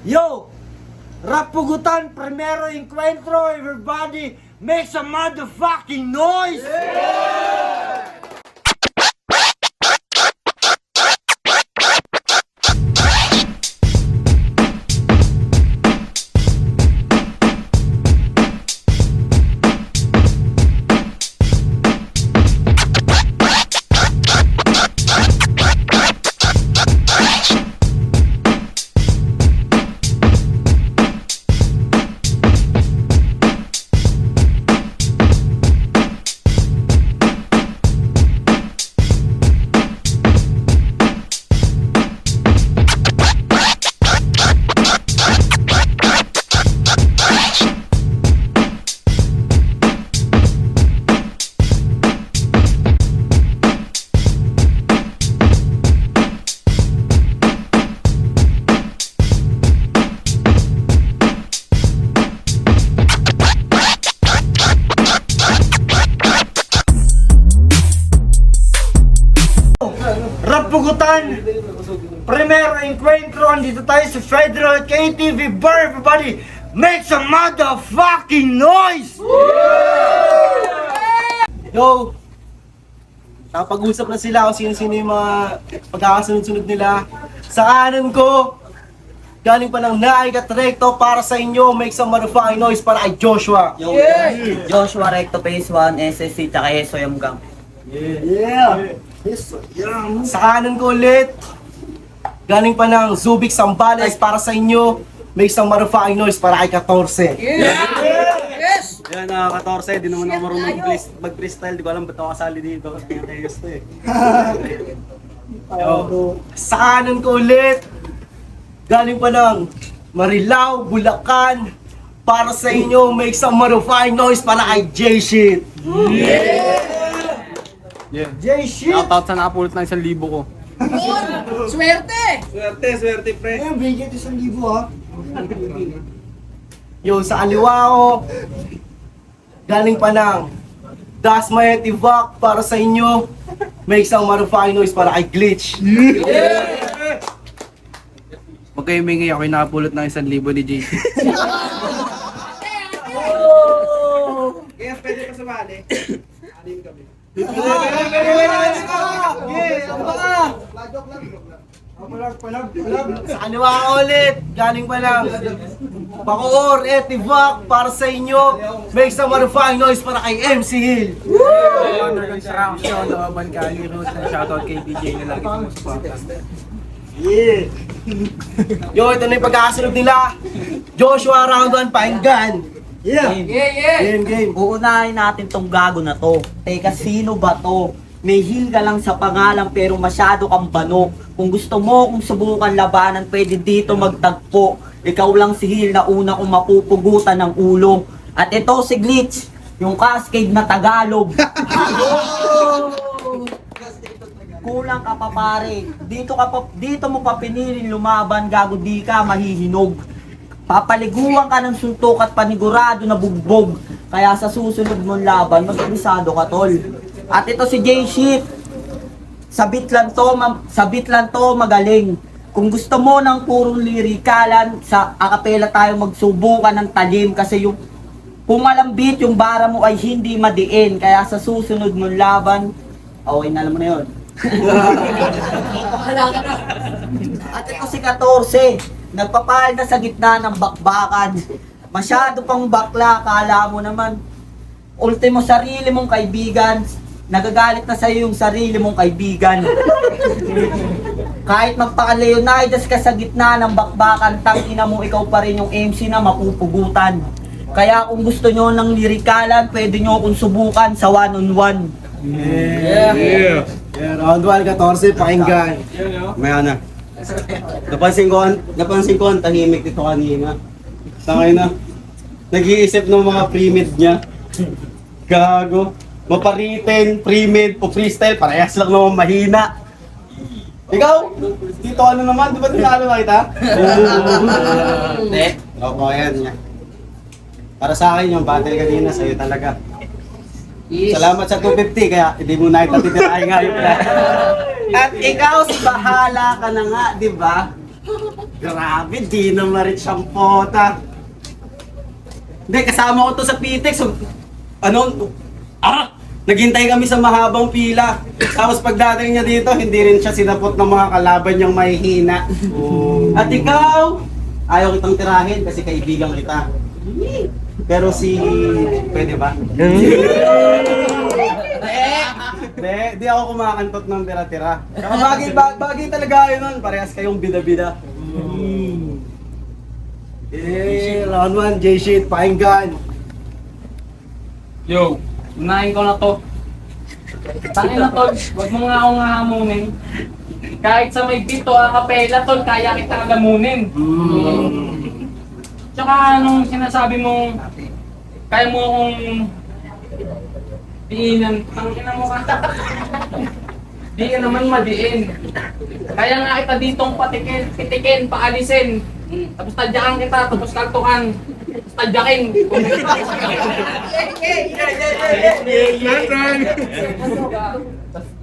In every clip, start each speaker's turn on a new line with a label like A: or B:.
A: Yo! Rapugutan, primero encuentro, everybody make some motherfucking noise! Rapugutan, primero encuentro, andito tayo sa Federal KTV Bar, everybody make some motherfucking noise!
B: Yo! Nakapag-usap na sila kung sino-sino yung mga pagkakasunod-sunod nila. Sa kanan ko, galing pa ng Naik at Recto para sa inyo, make some motherfucking noise para kay Joshua.
C: Joshua Recto Phase 1, SSC, tsaka Eso yung gang.
B: Sa kanan ko ulit, galing pa ng Zubik Sambales para sa inyo, make some motherfucking noise para kay 14.
D: Yan, 14, di naman ako marunong mag-freestyle, di ko alam ba't ako kasali dito kasi kaya gusto eh.
B: Sa kanan ko ulit, galing pa ng Marilao, Bulacan, para sa inyo, make some motherfucking noise para kay J-Shit. J-Shit!
D: Shoutout sa nakapulot ng 1,000 ko.
E: Swerte!
D: Swerte, pre.
B: Ayun, bigyan 1,000 ha. Yo, sa aliwa ko, galing pa ng Das Mayeti Vac para sa inyo, make some motherfucking noise para kay Glitch.
D: Huwag kayo mingi, ako yung nakapulot ng 1,000 ni JC. Kaya pwede pa sumali. Anim kami.
B: Sa kaniwa ka ulit, galing pa lang Bacoor, Etivac para sa inyo, make some motherfucking noise para kay MC Hill.
D: Under construction, Laban Kali Road, shoutout kay DJ na lagi sumusuporta.
B: Yo, ito na yung pagkakasunod nila. Joshua round 1, pakinggan. Game.
C: Uunahin natin tong gago na to. Teka, sino ba to? May heal ka lang sa pangalan pero masyado kang bano. Kung gusto mo kung subukan labanan, pwede dito magtagpo. Ikaw lang si heal na una kong mapupugutan ng ulo. At ito si Glitch, yung cascade na Tagalog. Kulang ka pa pare. Dito mo pa pinili lumaban, gago di ka mahihinog. Papaliguan ka ng suntok at panigurado na bugbog. Kaya sa susunod mong laban, mag-abisado ka tol. At ito si J-Shit. Sabit lang to, magaling. Kung gusto mo ng purong lirikalan, sa akapela tayo magsubukan ng talim. Kasi yung pumalambit, yung bara mo ay hindi madiin. Kaya sa susunod mong laban, okay na, alam mo na yun. At ito si 14. Nagpapahal na sa gitna ng bakbakan. Masyado pang bakla, kala mo naman. Ultimo sarili mong kaibigan. Nagagalit na sa'yo yung sarili mong kaibigan. Kahit magpaka-Leonidas ka sa gitna ng bakbakan, tangina mo ikaw pa rin yung MC na mapupugutan. Kaya kung gusto nyo ng lirikalan, pwede nyo akong subukan sa one-on-one.
B: Round 1, 14, pakinggan.
D: Maya na. Napansin ko ang tahimik dito kanina. Tangay na. Nag-iisip ng mga pre-mid niya. Gago. Maparitin, pre-mid, o freestyle, parehas lang naman mahina. Ikaw? Dito ano naman? Di ba tinalo na kita?
C: Hindi.
D: Opo, yan. Para sa akin yung battle kanina, sa'yo talaga. Salamat sa 250, kaya hindi mo na itatitirahin nga yung
C: At ikaw si bahala ka na nga, di ba?
D: Grabe, di na ma-reach ang pota. Hindi, kasama ko to sa Pitex. So, naghintay kami sa mahabang pila. Tapos pagdating niya dito, hindi rin siya sinapot ng mga kalaban niyang mahihina. At ikaw, ayaw kitang tirahin kasi kaibigan kita. Pero pwede ba? Di ako kumakantot ng tira-tira. Saka bagay talaga yun nun. Parehas kayong bida-bida.
B: Round 1, J-Shit, pakinggan.
F: Yo, unahin ko na to. Tangin na tol, wag mo nga akong hahamunin. Kahit sa may beat o acapella tol, kaya kitang lamunin. Tsaka anong sinasabi mong kaya mo akong diinan, tangina mo ka. Di ka naman madiin. Kaya nga kita ditong pitikin, paalisin. Tapos tadyakan kita, tapos kaltukan. Tapos tadyakin.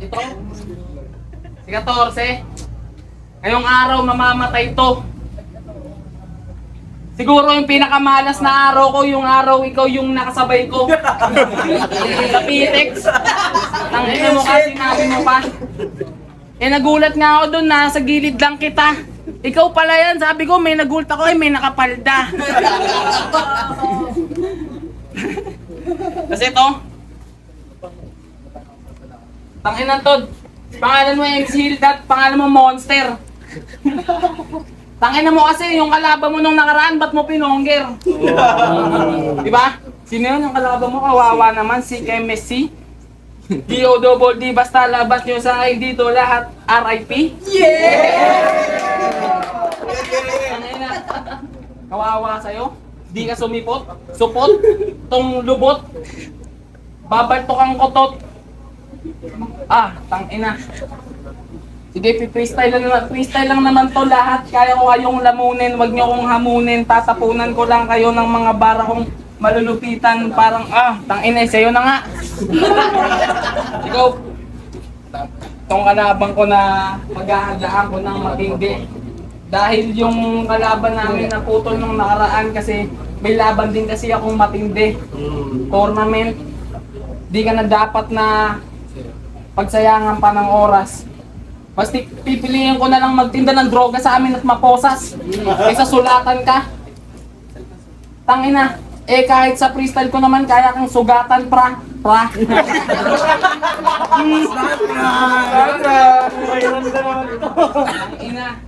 F: Ito, si 14. Ngayong araw mamamatay to. Siguro yung pinakamalas na araw ko, yung araw ikaw yung nakasabay ko. Sa Pitex. Tangina mo kasi sinabi mo pa. Nagulat nga ako doon, nasa gilid lang kita. Ikaw pala yan, sabi ko may nagulat ako, may nakapalda. Kasi ito, tangina to, pangalan mo MC Hildat, pangalan mo Monster. Tangina mo kasi yung kalaban mo nung nakaraan, ba't mo pinongger? Diba? Sino yun yung kalaban mo? Kawawa naman, si MSC. D-O-double-D, basta labas nyo sa akin dito lahat, RIP. Tangina. Kawawa sa'yo. Di ka sumipot, supot, tong lubot. Babaltok ang kotot. Tangina. Sige, freestyle lang naman to lahat. Kaya ko kayong lamunin, wag niyo kong hamunin. Tatapunan ko lang kayo ng mga bara kong malulupitan. Parang, tangina, sa'yo na nga. Ikaw, itong kalaban ko na maghahandaan ko ng matindi. Dahil yung kalaban namin naputol nung nakaraan kasi may laban din kasi akong matindi. Tournament. Di ka na dapat na pagsayangan pa ng oras. Mas pipiliin ko na lang magtinda ng droga sa amin at maposas. Kaysa sulatan ka. Tangina. Kahit sa freestyle ko naman kaya kang sugatan pra. Tangina.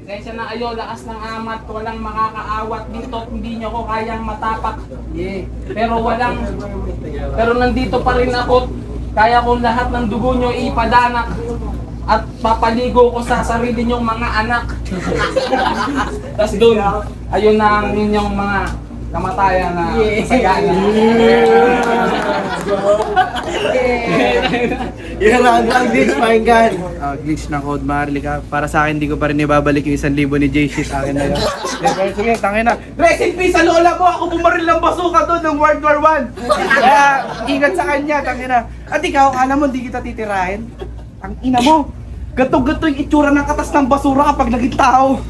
F: Kaysa na ayo, lakas ng amat, walang makakaawat dito at hindi nyo ko kayang matapak. Pero nandito pa rin ako. Kaya kong lahat ng dugo nyo ipadanak. At papaligo ko sa sarili niyong mga anak. Tapos doon, ayun na ang inyong mga kamatayan na sagana.
B: Yan ang glitch, pakinggan.
G: Glitch ng Code Marlica. Para sa akin, hindi ko pa rin ibabalik yung 1,000 ni JC sa akin na yun. Pero sige, tangin na. Rest in peace sa lola mo! Ako bumaril ng basuka doon ng World War I. Kaya, ingat sa kanya, tangin na. At ikaw, alam mo, hindi kita titirahin. Ang ina mo! Gato-gato yung itsura ng katas ng basura kapag naging tao.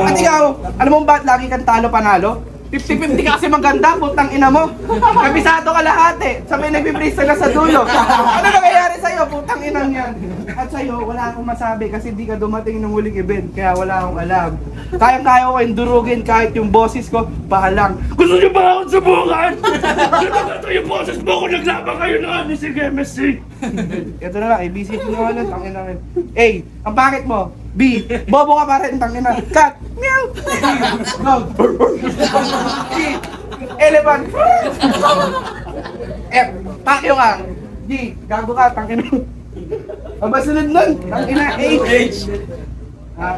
G: At ikaw, alam mo ba't lagi kang talo panalo? 50-50 ka kasi maganda, putang ina mo. Kabisado ka lahat eh. Sabay nagpipristyle na sa dulo. Ano nangyayari sa'yo, putang inang yan? At sa'yo, wala akong masabi kasi di ka dumating ng huling event, kaya wala akong alam. Kaya ko yung durugin kahit yung boses ko, bahalang. Gusto niyo ba akong subukan? Ito yung boses mo kung naglaban kayo na ni si MSC. Ito na lang, ABC ko naman lang, tangin namin. A, ang bakit mo? B, bobo ka pa rin, tangin na. Cat, meow. Go. C, elephant. F, pakyo ka. G, gago ka, tangin na. Aba sunod nun, tangin na. H,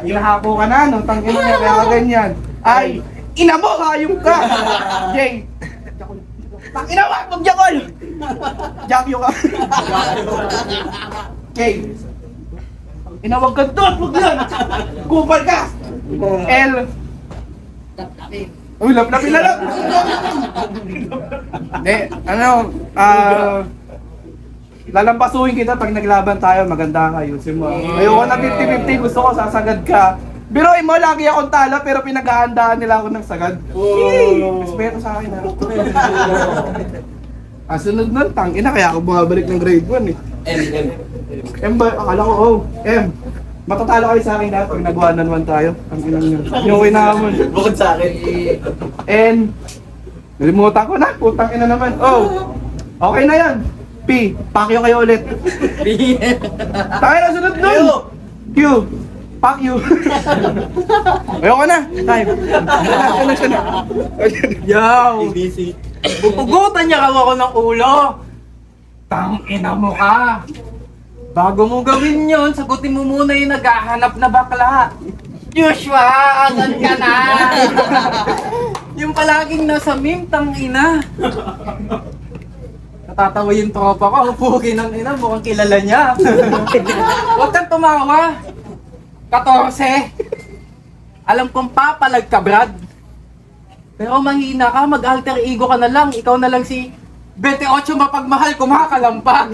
G: inahapo ka na, no? Tangin na, kaya ganyan. I, ina mo, hayop ka. J, tangin na, wag magjakol. Jakyo ka. K, inawag ka doon, huwag yan! Kupal ka! L, uy, laplapin na lang! Lalampasuhin kita pag naglaban tayo, maganda ka, ayusin mo. Ayoko na 50-50, gusto ko sasagad ka. Biruin mo, lagi akong talo pero pinaghahandaan nila ako ng sagad. Respeto sa akin ha. Sunod nun, tangina, kaya ako bumabalik ng grade 1 eh. M ba? Akala ko, M. Matatalo kayo sa akin ha, pag nag-1-on-1 tayo. Ang inang yun. Yung kinamon.
B: Bukod sa akin.
G: N. Nalimutan ko na, putang ina naman. Okay na yan. P. Pakyo kayo ulit. Tayo na sunod nun. Q. Pakyo. Ayoko na. Time. Yo.
F: Pupugutan niya ako ng ulo. Tangina mo ka. Bago mo gawin yon, sagutin mo muna yung naghahanap na bakla. Joshua, asan ka na? Yung palaging nasa meme, tangina. Natatawa yung tropa ko, puki ng ina, mukhang kilala niya. Huwag kang tumawa. 14. Alam kong papalag ka, Brad. Pero mahina ka, mag-alter ego ka na lang. Ikaw na lang si 28 mapagmahal, kumakalampag.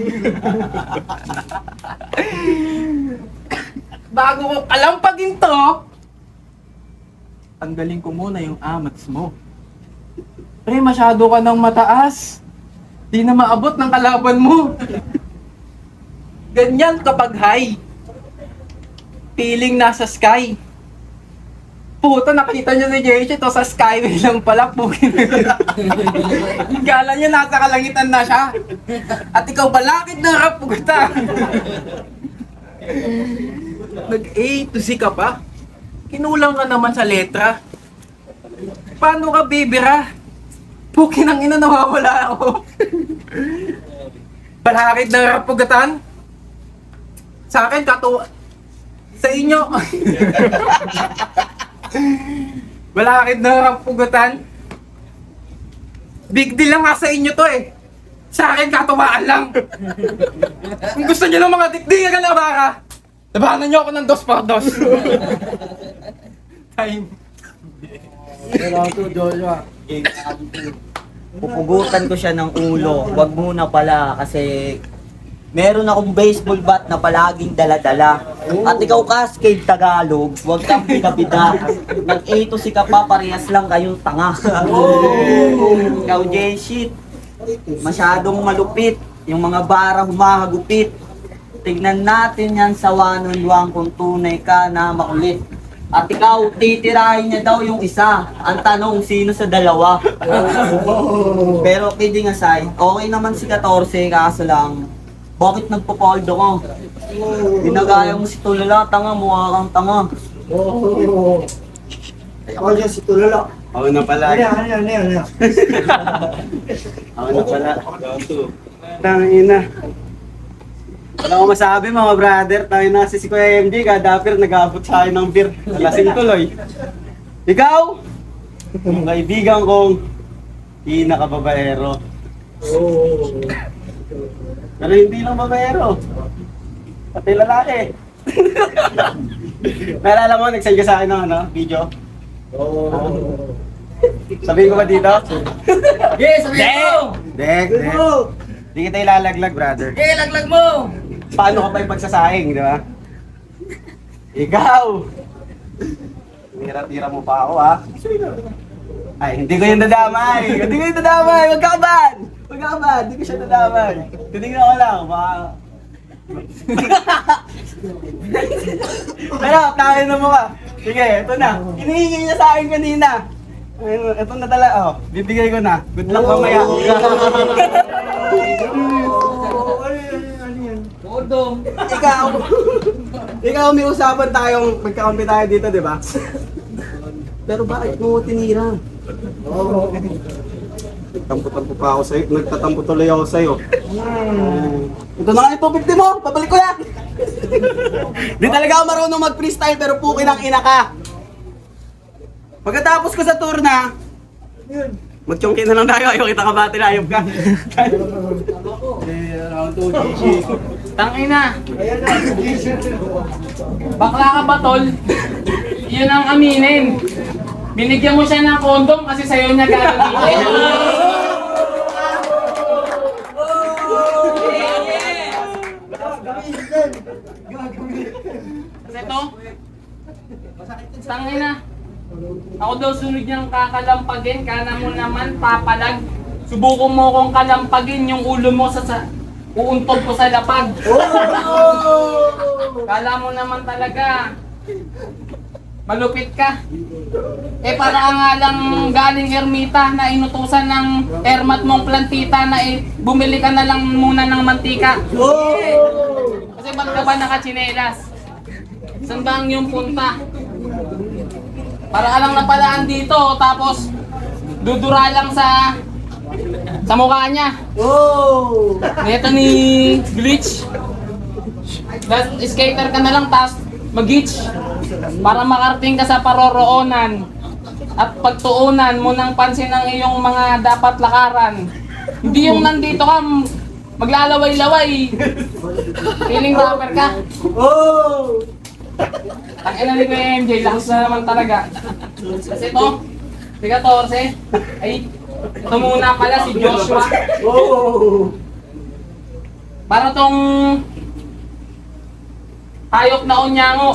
F: Bago ko kalampagin to, tanggalin ko muna yung amats mo. Pre, masyado ka ng mataas. Di na maabot ng kalaban mo. Ganyan kapag high. Feeling nasa sky. Puta, nakita niyo si JJ to sa skyway lang pala. Gala niya nasa kalangitan na siya. At ikaw balakid na rapugutan. Nag-A to Z ka pa? Kinulang ka naman sa letra. Paano ka bibira? Pukin ang ina, nawawala ako. Balakid na rapugatan? Sa akin, sa inyo. Balakid na rapugatan? Big deal lang nga sa inyo to eh. Sa akin, katuwaan lang. Kung gusto nyo ng mga dikdigan na baka, labanan nyo ako ng 2x2. Time.
C: Pupugutan ko siya ng ulo. Wag muna pala kasi meron akong baseball bat na palaging dala-dala. At ikaw Cascade Tagalog, wag kang bida-bida. Nag-A to C ka pa, parehas lang kayong tanga. Ikaw J-shit, masyadong malupit. Yung mga bara humahagupit. Tignan natin yan sa one-on-one kung tunay ka na makulit. At ikaw, titirahin niya daw yung isa. Ang tanong, sino sa dalawa? Pero kidding aside, okay naman si 14, kaso lang, bakit nagpapaldo ka? Ginagaya mo si Tulala, tanga, mukha kang tanga.
A: Ako dyan si Tulala.
D: Ako na pala.
A: Ano?
D: Ako na pala. Tangina. Wala ko masabi mga brother, tayo na si Kuya MJ, kada apir nag-aabot sa akin ng beer. Lasing tuloy. Ikaw, yung kaibigan kong pinakababaero. Pero hindi lang babaero. Pati lalaki. Naalala mo, nag-send ka sa akin ng video? Sabihin ko ba dito?
F: Yes, sabihin mo!
D: Dek. Di kita ilalaglag, brother.
F: Okay, laglag mo!
D: Paano ka pa yung pagsasaing, di ba? Ikaw! Tira-tira mo pa ako, ha? Ay, hindi ko yung dadamay! Hindi ko yung dadamay! Huwag ka ban! Huwag ka ban! Hindi ko siya dadamay! Tinignan ko lang, baka... Pero, tayo na mo ka! Sige, ito na! Hinihingi niya sa akin kanina! Ito na talaga, bibigay ko na. Good luck mamaya. Ikaw may usapan tayong magkakampi tayo dito, di ba? Pero bakit mo tinira? Nagtampo-tampo pa ako sa'yo. Nagtatampo tuloy ako sa'yo. Ito na nga yung 250 mo! Pabalik ko yan! Di talaga ako marunong mag-freestyle pero pukin ang ina ka. Pagkatapos ko sa tour na, mag-chongkin na lang tayo. Ayaw kita kabati na, ayop ka.
F: Tangina! Bakla ka ba, tol? Yun ang aminin. Binigyan mo siya ng kondom kasi sa'yo niya gagamitin. Kasi ito, Tangina. Ako daw sunod niyang kakalampagin, kana mo naman papalag. Subukan mo kong kalampagin yung ulo mo uuntog ko sa lapag. Kala mo naman talaga malupit ka. Para nga lang galing ermita na inutusan ng ermat mong plantita na bumili ka na lang muna ng mantika. Kasi ba't ka ba nakatsinelas? Saan ba ang iyong punta? Para ka lang napalaan dito, tapos dudura lang sa mukha niya. Ito ni Glitch. Skater ka na lang, tapos mag-glitch. Para makarating ka sa paroroonan at pagtuunan mo ng pansin ng iyong mga dapat lakaran. Hindi yung nandito ka, maglalaway-laway. Feeling rapper ka. Ang ina ni MJ, lakas na naman talaga. Kasi ito, si 14, ay ito muna pala si Joshua. Para tong hayop na unyango.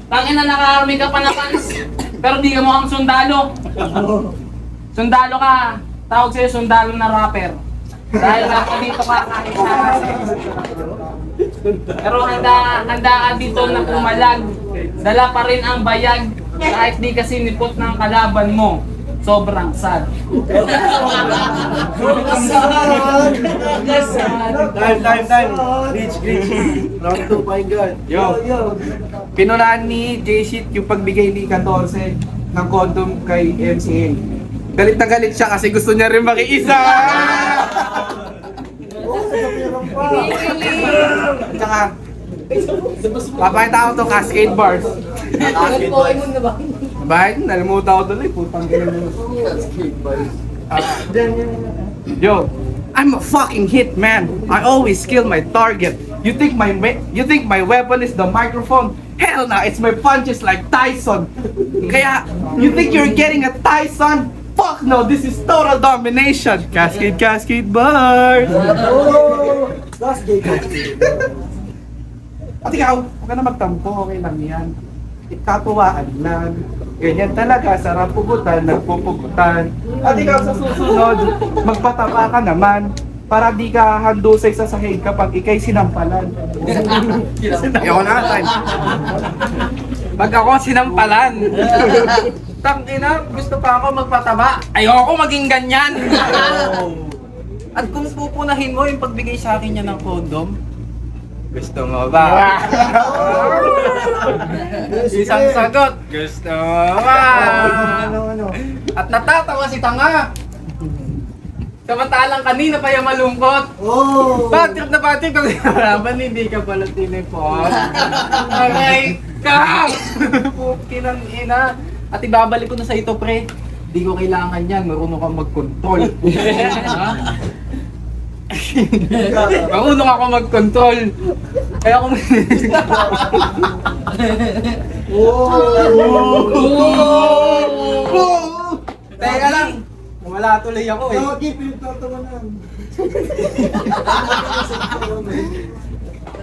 F: Tangina, nakakarami ka pa na fans, pero di ka mukhang sundalo. Sundalo ka, tawag sa'yo sundalo na rapper. Dahil dito ka kahit na. Pero handa ka dito na pumalag. Dala pa rin ang bayag kahit di ka sinipot ng kalaban mo. Sobrang sad.
B: Time. Glitch. Round 2, pakinggan.
G: Yo. Pinulaan ni J-Shit yung pagbigay ni 14 ng condom kay MCA. Galit na galit siya kasi gusto niya rin makiisa. Tsaka, papakita ko to cascade bars. Bakit? Nalimutan ko tuloy. Putang ina mo. Yo, I'm a fucking hit, man. I always kill my target. You think my weapon is the microphone? Hell no, it's my punches like Tyson. Kaya, you think you're getting a Tyson? Fuck no, this is total domination. Cascade bars. At ikaw, huwag ka na magtampo, okay lang yan. Ikatuwaan lang. Ganyan talaga, sarap pugutan, nagpupugutan. At ikaw sa susunod, magpataba ka naman para di ka handusay sa sahig kapag ikay sinampalan. Ayoko na, time. Pag ako sinampalan, tangina, gusto pa ako magpataba. Ayoko maging ganyan. At kung pupunahin mo yung pagbigay sa akin niya ng condom, gusto mo ba? Isang sagot, gusto mo ba? At natatawa si tanga. Samantalang kanina pa yung malungkot. Bad trip na bad trip kasi harapan, hindi ka pala tinipon. Aray ka! Pukinang ina. At ibabalik ko na sa ito, pre. Hindi ko kailangan yan, marunong kang mag-control. Marunong ako mag-control. Kaya kung... Teka lang, wala tuloy ako eh.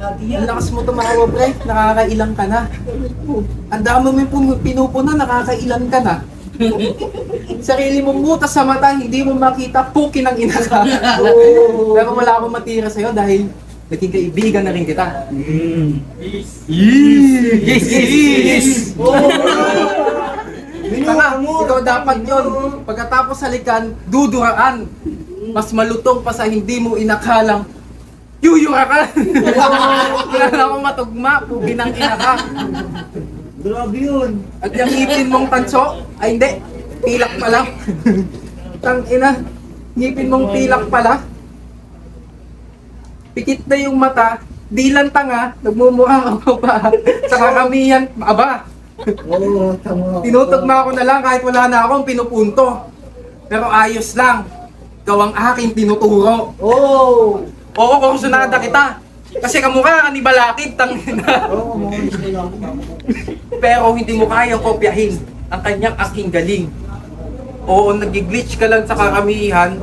G: Ang lakas mo tumawa, pre. Nakakailang ka na. Ang dami mo pinupuna, nakakailan ka na. Sarili mo butas sa mata, hindi mo makita, pukin ang ina ka. Pero wala akong matira sa'yo dahil naging kaibigan na rin kita. Yes! Tanga, ikaw dapat yun. Pagkatapos halikan, duduraan. Mas malutong pa sa hindi mo inakalang yuyura ka! Wala na akong matugma, pukin ang ina ka.
B: Grabe yun.
G: At yung ngipin mong tanso, ay hindi, pilak pala. Tangina, ngipin mong pilak pala. Pikit na yung mata, di lang tanga, nagmumukhang ako pa. Sa kakamihan, aba. Tinutugma ko na lang kahit wala na akong pinupunto. Pero ayos lang, ikaw ang aking tinuturo. Oo, kursunada kita. Kasi kamukha ka ni Balakid, tangina. Pero hindi mo kayang kopyahin ang kanyang aking galing. Oo, nag-glitch ka lang sa karamihan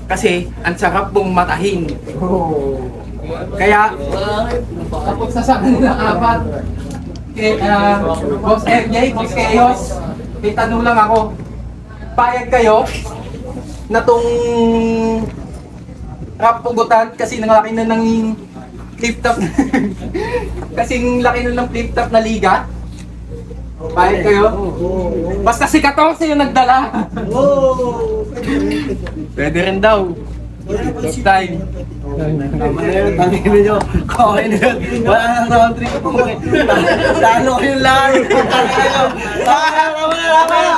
G: kasi ang sarap mong matahin. Kaya, kapag sa nilang apat,
F: Boss MJ, Boss Chaos, may tanong lang ako. Payag kayo na tong rap pugutan kasi nangalaki na ng flip-top kasing laki na ng flip-top na liga? Payag kayo? Basta si 14 yung nagdala. Pwede rin daw. Next time.
B: Tama na yun, tangin nyo. Okay na yun. Wala nang round trip. Talo kayong lahat. Tama na.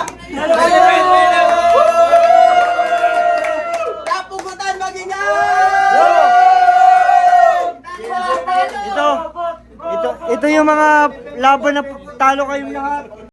C: Kapugutan mag-ingat!
A: Ito yung mga laban na talo kayong lahat.